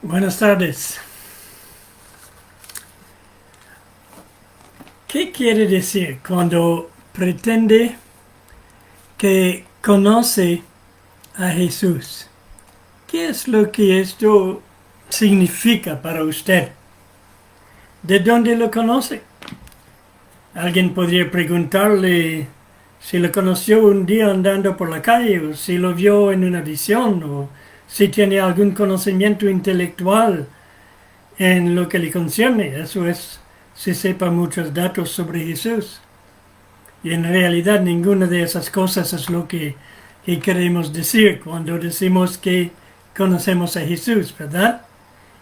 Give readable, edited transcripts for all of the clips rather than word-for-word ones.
Buenas tardes. ¿Qué quiere decir cuando pretende que conoce a Jesús? ¿Qué es lo que esto significa para usted? ¿De dónde lo conoce? Alguien podría preguntarle si lo conoció un día andando por la calle, o si lo vio en una visión, o si tiene algún conocimiento intelectual en lo que le concierne. Eso es si sepa muchos datos sobre Jesús. Y en realidad ninguna de esas cosas es lo que queremos decir cuando decimos que conocemos a Jesús, ¿verdad?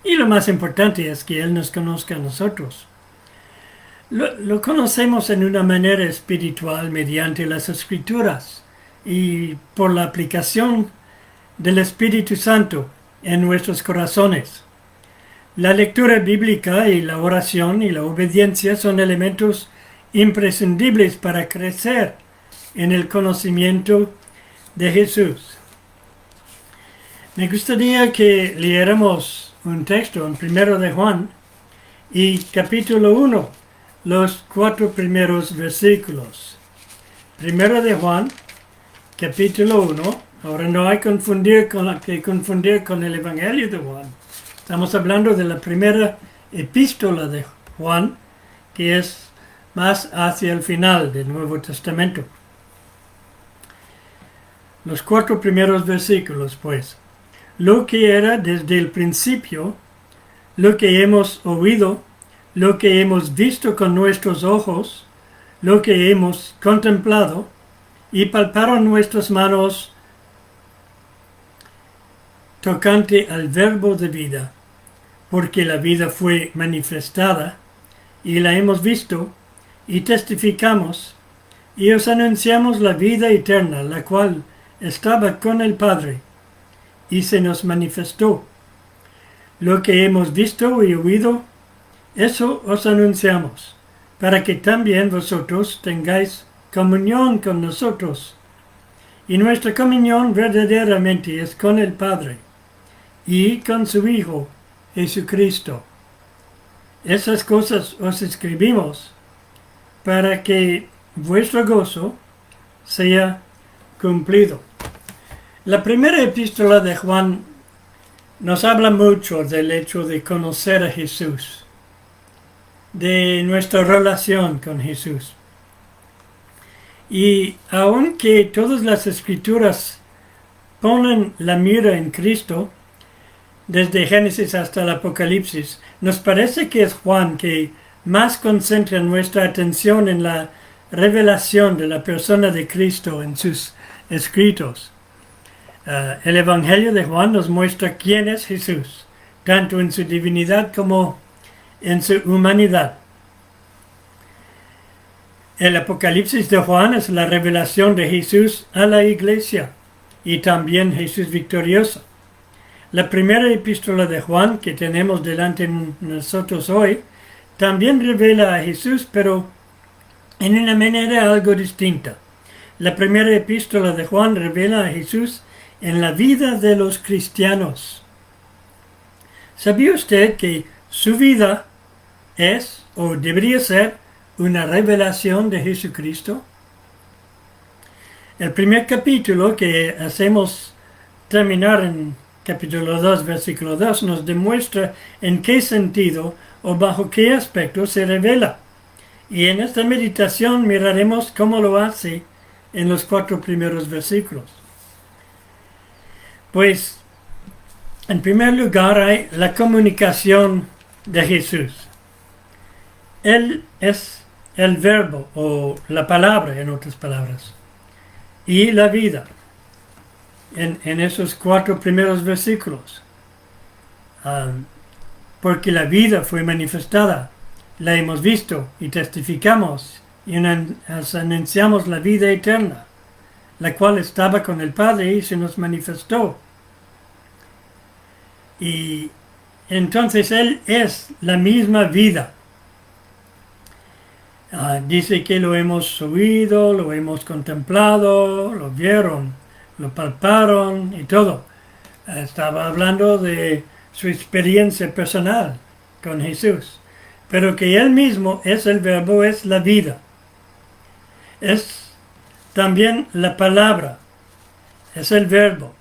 Y lo más importante es que Él nos conozca a nosotros. Lo conocemos en una manera espiritual mediante las Escrituras y por la aplicación del Espíritu Santo en nuestros corazones. La lectura bíblica y la oración y la obediencia son elementos imprescindibles para crecer en el conocimiento de Jesús. Me gustaría que leyéramos un texto en 1 de Juan y capítulo 1, los 4 primeros versículos. 1 de Juan, capítulo 1. Ahora no hay que confundir con el Evangelio de Juan. Estamos hablando de la primera epístola de Juan, que es más hacia el final del Nuevo Testamento. Los 4 primeros versículos, pues. Lo que era desde el principio, lo que hemos oído, lo que hemos visto con nuestros ojos, lo que hemos contemplado, y palparon nuestras manos tocante al verbo de vida, porque la vida fue manifestada, y la hemos visto, y testificamos, y os anunciamos la vida eterna, la cual estaba con el Padre, y se nos manifestó. Lo que hemos visto y oído, eso os anunciamos, para que también vosotros tengáis comunión con nosotros. Y nuestra comunión verdaderamente es con el Padre y con su Hijo, Jesucristo. Esas cosas os escribimos para que vuestro gozo sea cumplido. La primera epístola de Juan nos habla mucho del hecho de conocer a Jesús, de nuestra relación con Jesús. Y aunque todas las escrituras ponen la mira en Cristo, desde Génesis hasta el Apocalipsis, nos parece que es Juan que más concentra nuestra atención en la revelación de la persona de Cristo en sus escritos. El Evangelio de Juan nos muestra quién es Jesús, tanto en su divinidad como en su humanidad. El Apocalipsis de Juan es la revelación de Jesús a la iglesia y también Jesús victorioso. La primera epístola de Juan que tenemos delante de nosotros hoy también revela a Jesús, pero en una manera algo distinta. La primera epístola de Juan revela a Jesús en la vida de los cristianos. ¿Sabía usted que su vida es o debería ser una revelación de Jesucristo? El primer capítulo que hacemos terminar en capítulo 2, versículo 2, nos demuestra en qué sentido o bajo qué aspecto se revela. Y en esta meditación miraremos cómo lo hace en los 4 primeros versículos. Pues, en primer lugar hay la comunicación de Jesús. Él es el verbo o la palabra, en otras palabras, y la vida. En esos 4 primeros versículos. Porque la vida fue manifestada, la hemos visto y testificamos y anunciamos la vida eterna, la cual estaba con el Padre y se nos manifestó. Y entonces Él es la misma vida. Dice que lo hemos oído, lo hemos contemplado, lo vieron, lo palparon y todo. Estaba hablando de su experiencia personal con Jesús, pero que Él mismo es el verbo, es la vida. Es también la palabra, es el verbo.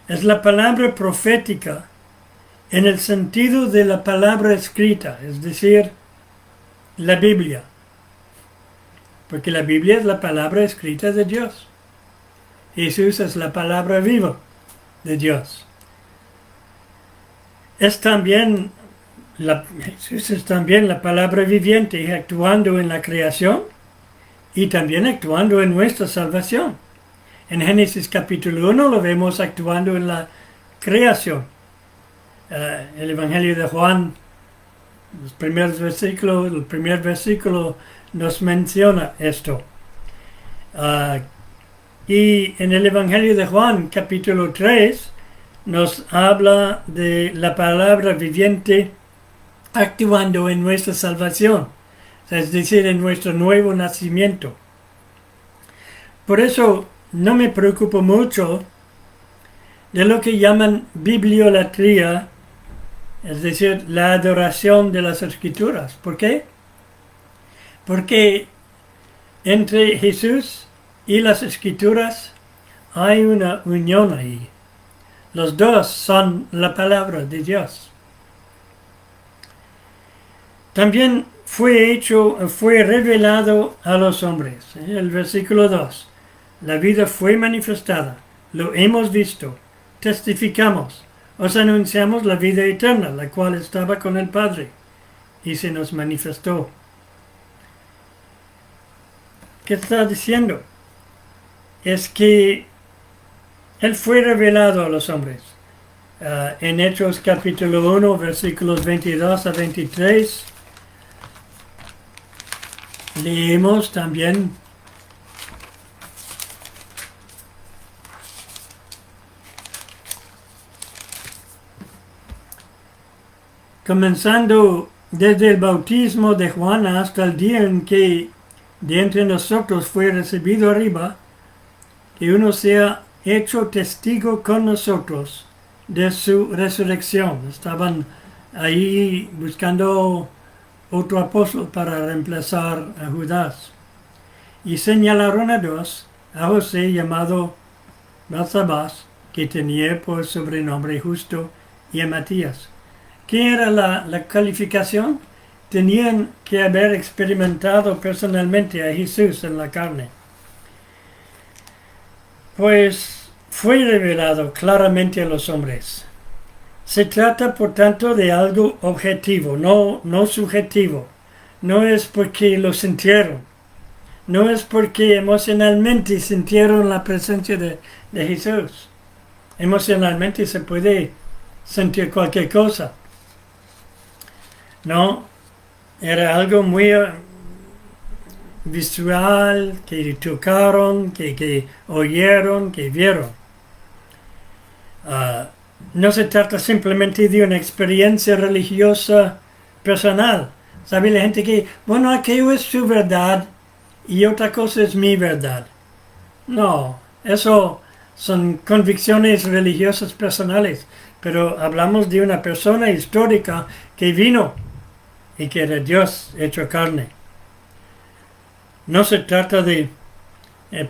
Es la palabra profética en el sentido de la palabra escrita, es decir, la Biblia. Porque la Biblia es la palabra escrita de Dios. Jesús es la palabra viva de Dios. Jesús es también la palabra viviente, actuando en la creación y también actuando en nuestra salvación. En Génesis capítulo 1 lo vemos actuando en la creación. El Evangelio de Juan, el primer versículo nos menciona esto. Y en el Evangelio de Juan, capítulo 3, nos habla de la palabra viviente actuando en nuestra salvación, es decir, en nuestro nuevo nacimiento. Por eso no me preocupo mucho de lo que llaman bibliolatría, es decir, la adoración de las Escrituras. ¿Por qué? Porque entre Jesús y las Escrituras hay una unión ahí. Los dos son la palabra de Dios. También fue revelado a los hombres. El versículo 2. La vida fue manifestada, lo hemos visto, testificamos, os anunciamos la vida eterna, la cual estaba con el Padre, y se nos manifestó. ¿Qué está diciendo? Es que Él fue revelado a los hombres. En Hechos capítulo 1, versículos 22 a 23, leemos también comenzando desde el bautismo de Juan hasta el día en que de entre nosotros fue recibido arriba, que uno sea hecho testigo con nosotros de su resurrección. Estaban ahí buscando otro apóstol para reemplazar a Judas. Y señalaron a dos, a José llamado Barsabás, que tenía por sobrenombre Justo, y a Matías. ¿Qué era la calificación? Tenían que haber experimentado personalmente a Jesús en la carne. Pues fue revelado claramente a los hombres. Se trata, por tanto, de algo objetivo, no subjetivo. No es porque lo sintieron. No es porque emocionalmente sintieron la presencia de Jesús. Emocionalmente se puede sentir cualquier cosa. No, era algo muy visual, que tocaron, que oyeron, que vieron. No se trata simplemente de una experiencia religiosa personal. ¿Sabe la gente que, bueno, aquello es su verdad y otra cosa es mi verdad? No, eso son convicciones religiosas personales, pero hablamos de una persona histórica que vino y que era Dios hecho carne. No se trata de,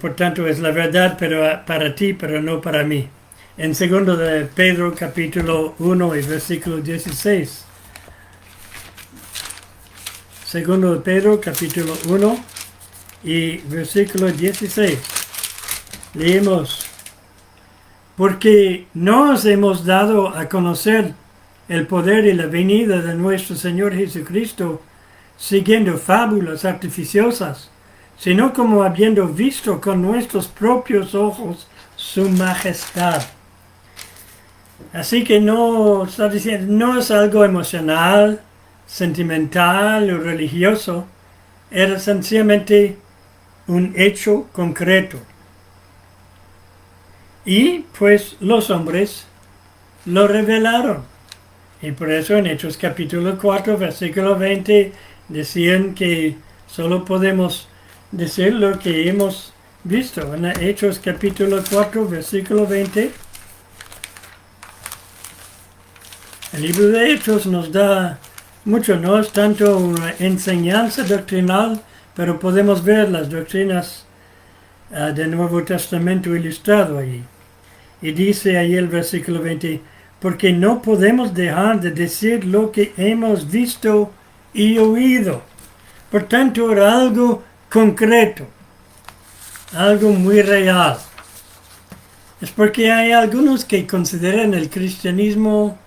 por tanto, es la verdad pero para ti, pero no para mí. En 2 de Pedro, capítulo 1 y versículo 16. 2 de Pedro, capítulo 1 y versículo 16. Leemos: porque no os hemos dado a conocer el poder y la venida de nuestro Señor Jesucristo siguiendo fábulas artificiosas, sino como habiendo visto con nuestros propios ojos su majestad. Así que no es algo emocional, sentimental o religioso, era sencillamente un hecho concreto. Y pues los hombres lo revelaron. Y por eso en Hechos capítulo 4, versículo 20, decían que solo podemos decir lo que hemos visto. En Hechos capítulo 4, versículo 20. El libro de Hechos nos da mucho, no es tanto una enseñanza doctrinal, pero podemos ver las doctrinas del Nuevo Testamento ilustrado allí. Y dice ahí el versículo 20, porque no podemos dejar de decir lo que hemos visto y oído. Por tanto, era algo concreto, algo muy real. Es porque hay algunos que consideran el cristianismo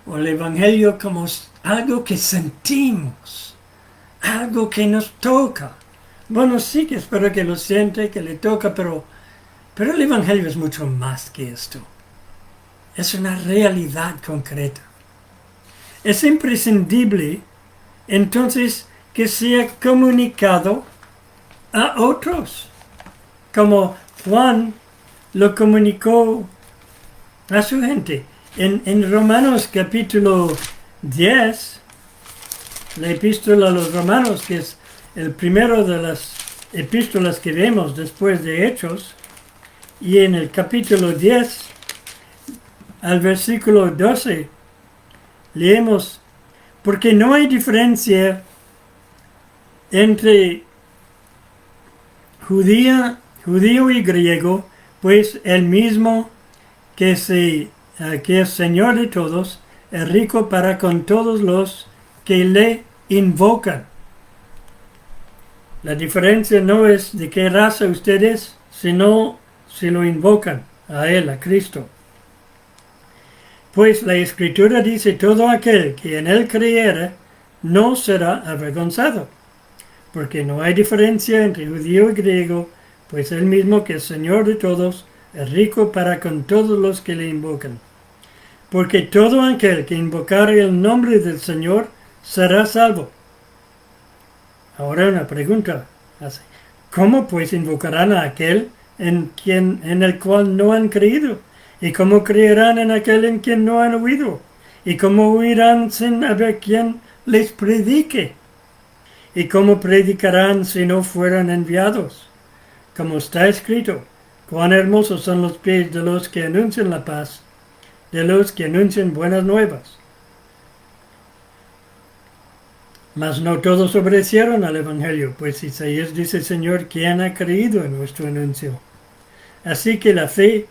o el evangelio como algo que sentimos, algo que nos toca. Bueno, sí que espero que lo siente, que le toca, pero el evangelio es mucho más que esto. Es una realidad concreta. Es imprescindible, entonces, que sea comunicado a otros, como Juan lo comunicó a su gente. En Romanos capítulo 10, la epístola a los Romanos, que es el primero de las epístolas que vemos después de Hechos, y en el capítulo 10, al versículo 12, leemos, porque no hay diferencia entre judío y griego, pues el mismo que es Señor de todos, es rico para con todos los que le invocan. La diferencia no es de qué raza usted es, sino si lo invocan a Él, a Cristo. Pues la Escritura dice, todo aquel que en Él creyere no será avergonzado, porque no hay diferencia entre judío y griego, pues Él mismo que es Señor de todos, es rico para con todos los que le invocan. Porque todo aquel que invocare el nombre del Señor será salvo. Ahora una pregunta. ¿Cómo pues invocarán a aquel en el cual no han creído? ¿Y cómo creerán en aquel en quien no han oído? ¿Y cómo oirán sin haber quien les predique? ¿Y cómo predicarán si no fueran enviados? Como está escrito, cuán hermosos son los pies de los que anuncian la paz, de los que anuncian buenas nuevas. Mas no todos obedecieron al Evangelio, pues Isaías dice, Señor, ¿quién ha creído en nuestro anuncio? Así que la fe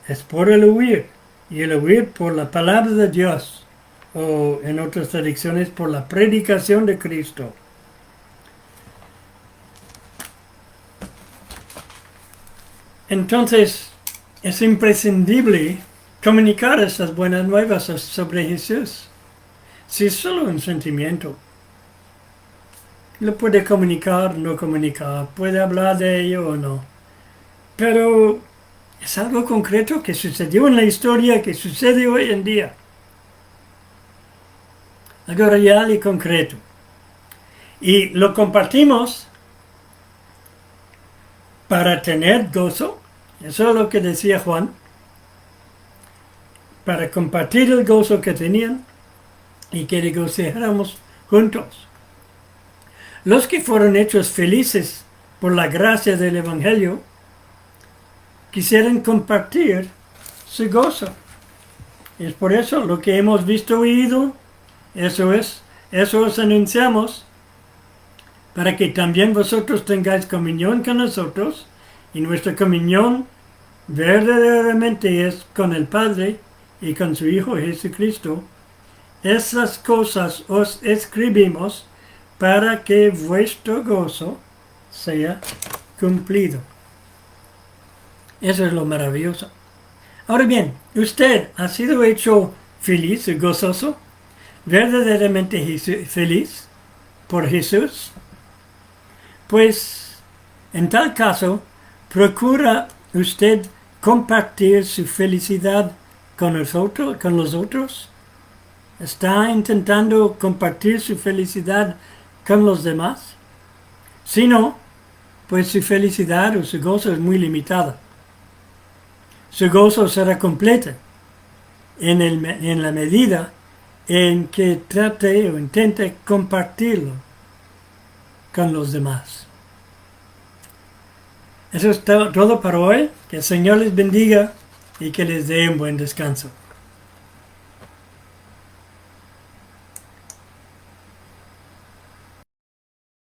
es por el oír, y el oír por la palabra de Dios, o en otras traducciones por la predicación de Cristo. Entonces, es imprescindible comunicar estas buenas nuevas sobre Jesús. Si es solo un sentimiento, lo puede comunicar, no comunicar, puede hablar de ello o no. Pero es algo concreto que sucedió en la historia, que sucede hoy en día. Algo real y concreto. Y lo compartimos para tener gozo. Eso es lo que decía Juan. Para compartir el gozo que tenían y que regocijáramos juntos. Los que fueron hechos felices por la gracia del Evangelio quisieran compartir su gozo. Es por eso lo que hemos visto y oído, eso os anunciamos, para que también vosotros tengáis comunión con nosotros, y nuestra comunión verdaderamente es con el Padre y con su Hijo Jesucristo. Esas cosas os escribimos para que vuestro gozo sea cumplido. Eso es lo maravilloso. Ahora bien, ¿usted ha sido hecho feliz y gozoso? ¿Verdaderamente feliz por Jesús? Pues, en tal caso, procura usted compartir su felicidad con los otros. ¿Está intentando compartir su felicidad con los demás? Si no, pues su felicidad o su gozo es muy limitada. Su gozo será completo en la medida en que trate o intente compartirlo con los demás. Eso es todo para hoy. Que el Señor les bendiga y que les dé un buen descanso.